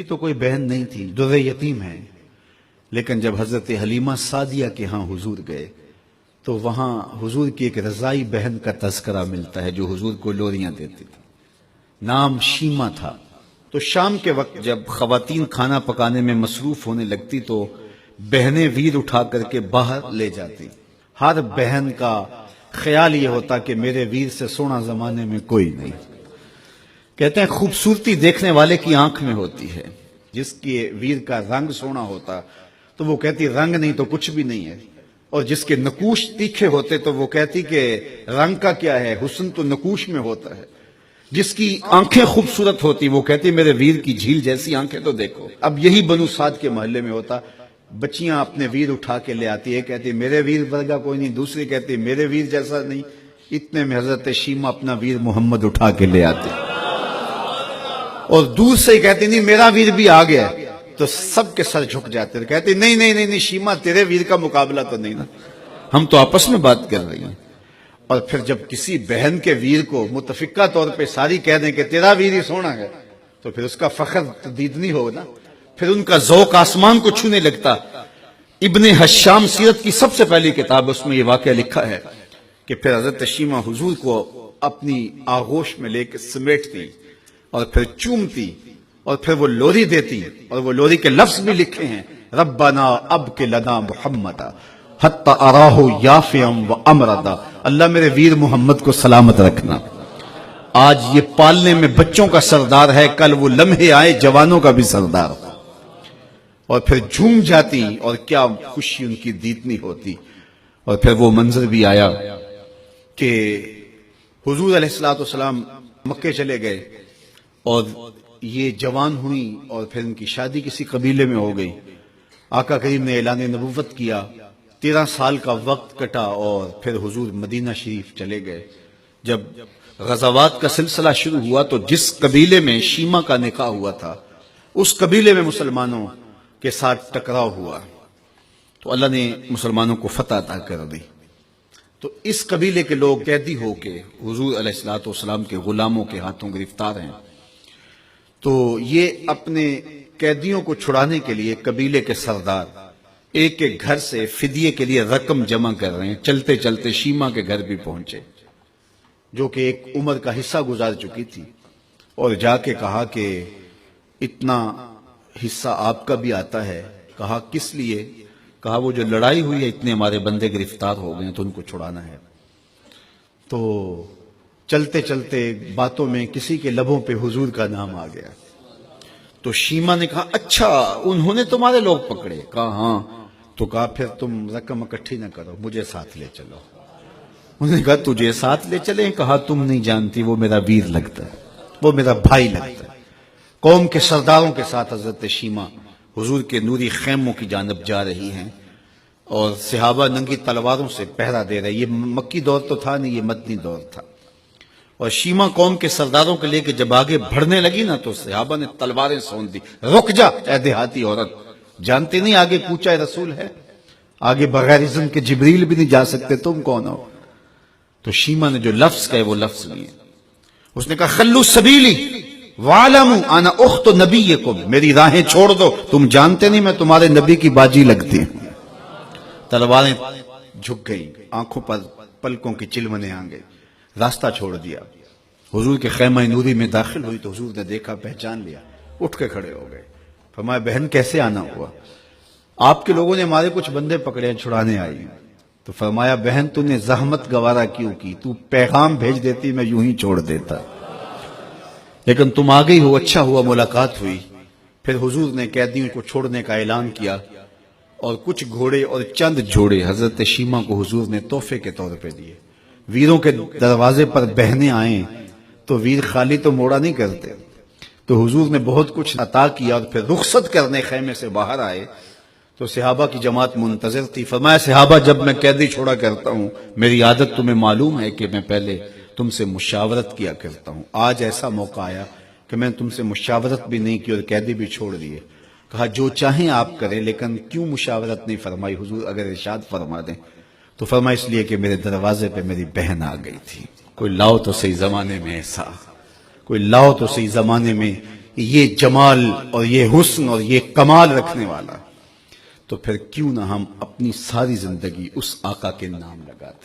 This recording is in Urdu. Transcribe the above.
تو کوئی بہن نہیں تھی، در یتیم ہے، لیکن جب حضرت حلیمہ سعدیہ کے ہاں حضور گئے تو وہاں حضور کی ایک رضائی بہن کا تذکرہ ملتا ہے جو حضور کو لوریاں دیتی تھی، نام شیمہ تھا۔ تو شام کے وقت جب خواتین کھانا پکانے میں مصروف ہونے لگتی تو بہنیں ویر اٹھا کر کے باہر لے جاتی۔ ہر بہن کا خیال یہ ہوتا کہ میرے ویر سے سونا زمانے میں کوئی نہیں۔ کہتے ہیں خوبصورتی دیکھنے والے کی آنکھ میں ہوتی ہے، جس کے ویر کا رنگ سونا ہوتا تو وہ کہتی رنگ نہیں تو کچھ بھی نہیں ہے، اور جس کے نقوش تیکھے ہوتے تو وہ کہتی کہ رنگ کا کیا ہے، حسن تو نقوش میں ہوتا ہے۔ جس کی آنکھیں خوبصورت ہوتی وہ کہتی میرے ویر کی جھیل جیسی آنکھیں تو دیکھو۔ اب یہی بنو سعد کے محلے میں ہوتا، بچیاں اپنے ویر اٹھا کے لے آتی ہے، کہتی میرے ویر ورگا کوئی نہیں، دوسری کہتی میرے ویر جیسا نہیں۔ اتنے میں حضرت شیمہ اپنا ویر محمد اٹھا کے لے آتے اور دور سے ہی کہتی نہیں میرا ویر بھی آ گیا، تو سب کے سر جھک جاتے، کہتی نہیں نہیں نہیں نہیں شیمہ تیرے ویر کا مقابلہ تو نہیں نا، ہم تو آپس میں بات کر رہی ہیں۔ اور پھر جب کسی بہن کے ویر کو متفقہ طور پہ ساری کہہ دیں کہ تیرا ویر ہی سونا ہے تو پھر اس کا فخر تدیدنی ہوگا، پھر ان کا ذوق آسمان کو چھونے لگتا۔ ابن حشام سیرت کی سب سے پہلی کتاب، اس میں یہ واقعہ لکھا ہے کہ پھر حضرت شیمہ حضور کو اپنی آغوش میں لے کے سمیٹتی اور پھر چومتی اور پھر وہ لوری دیتی، اور وہ لوری کے لفظ بھی لکھے ہیں، ربنا اب کے لنا محمد حتی اراہ یافعم و امردا، اللہ میرے ویر محمد کو سلامت رکھنا، آج یہ پالنے میں بچوں کا سردار ہے، کل وہ لمحے آئے جوانوں کا بھی سردار ہو۔ اور پھر جھوم جاتی اور کیا خوشی ان کی دیدنی ہوتی۔ اور پھر وہ منظر بھی آیا کہ حضور علیہ السلام مکے چلے گئے اور یہ جوان ہوئی اور پھر ان کی شادی کسی قبیلے میں ہو گئی۔ آقا کریم نے اعلان نبوت کیا، 13 سال کا وقت کٹا اور پھر حضور مدینہ شریف چلے گئے۔ جب غزوات کا سلسلہ شروع ہوا تو جس قبیلے میں شیمہ کا نکاح ہوا تھا اس قبیلے میں مسلمانوں کے ساتھ ٹکراؤ ہوا تو اللہ نے مسلمانوں کو فتح عطا کر دی۔ تو اس قبیلے کے لوگ قیدی ہو کے حضور علیہ السلام کے غلاموں کے ہاتھوں گرفتار ہیں۔ تو یہ اپنے قیدیوں کو چھڑانے کے لیے قبیلے کے سردار ایک ایک گھر سے فدیے کے لیے رقم جمع کر رہے ہیں۔ چلتے چلتے شیمہ کے گھر بھی پہنچے جو کہ ایک عمر کا حصہ گزار چکی تھی، اور جا کے کہا کہ اتنا حصہ آپ کا بھی آتا ہے۔ کہا کس لیے؟ کہا وہ جو لڑائی ہوئی ہے اتنے ہمارے بندے گرفتار ہو گئے ہیں تو ان کو چھڑانا ہے۔ تو چلتے چلتے باتوں میں کسی کے لبوں پہ حضور کا نام آ گیا تو شیمہ نے کہا اچھا انہوں نے تمہارے لوگ پکڑے؟ کہا ہاں۔ تو کہا پھر تم رقم اکٹھی نہ کرو، مجھے ساتھ لے چلو۔ انہوں نے کہا تجھے ساتھ لے چلیں؟ کہا تم نہیں جانتی وہ میرا ویر لگتا ہے، وہ میرا بھائی لگتا ہے۔ قوم کے سرداروں کے ساتھ حضرت شیمہ حضور کے نوری خیموں کی جانب جا رہی ہیں اور صحابہ ننگی تلواروں سے پہرا دے رہے۔ یہ مکی دور تو تھا نہیں، یہ مدنی دور تھا۔ اور شیمہ قوم کے سرداروں کے لے کے جب آگے بڑھنے لگی نا تو صحابہ نے تلواریں سونت دی، رک جا اے دیہاتی عورت، جانتے نہیں آگے کوچہ رسول ہے، آگے بغیر اذن کے جبریل بھی نہیں جا سکتے، تم کون ہو؟ تو شیمہ نے جو لفظ کہے وہ لفظ نہیں ہے۔ اس نے کہا خلو سبیلی وَعَلَمُوا أَنَا أُخْتُ نَبِيِّكُمْ، میری راہیں چھوڑ دو، تم جانتے نہیں میں تمہارے نبی کی باجی لگتی ہوں۔ تلواریں جھک گئیں، آنکھوں پر پلکوں کی چلمنے آ گئے، راستہ چھوڑ دیا۔ حضور کے خیمہ نوری میں داخل ہوئی تو حضور نے دیکھا، پہچان لیا، اٹھ کے کھڑے ہو گئے۔ فرمایا بہن کیسے آنا ہوا؟ آپ کے لوگوں نے ہمارے کچھ بندے پکڑے ہیں، چھڑانے آئی ہیں۔ تو فرمایا بہن تو نے زحمت گوارا کیوں کی؟ تو پیغام بھیج دیتی میں یوں ہی چھوڑ دیتا، لیکن تم آ گئی ہو، اچھا ہوا ملاقات ہوئی۔ پھر حضور نے قیدیوں کو چھوڑنے کا اعلان کیا اور کچھ گھوڑے اور چند جوڑے حضرت شیمہ کو حضور نے تحفے کے طور پہ دیے۔ ویروں کے دروازے پر بہنیں آئیں تو ویر خالی تو موڑا نہیں کرتے، تو حضور نے بہت کچھ عطا کیا اور پھر رخصت کرنے خیمے سے باہر آئے تو صحابہ کی جماعت منتظر تھی۔ فرمایا صحابہ جب میں قیدی چھوڑا کرتا ہوں میری عادت تمہیں معلوم ہے کہ میں پہلے تم سے مشاورت کیا کرتا ہوں، آج ایسا موقع آیا کہ میں تم سے مشاورت بھی نہیں کی اور قیدی بھی چھوڑ دیے۔ کہا جو چاہیں آپ کریں، لیکن کیوں مشاورت نہیں فرمائی؟ حضور اگر ارشاد فرما دیں تو فرمایا اس لیے کہ میرے دروازے پہ میری بہن آ گئی تھی۔ کوئی لاؤ تو صحیح زمانے میں ایسا، کوئی لاؤ تو صحیح زمانے میں یہ جمال اور یہ حسن اور یہ کمال رکھنے والا، تو پھر کیوں نہ ہم اپنی ساری زندگی اس آقا کے نام لگاتے۔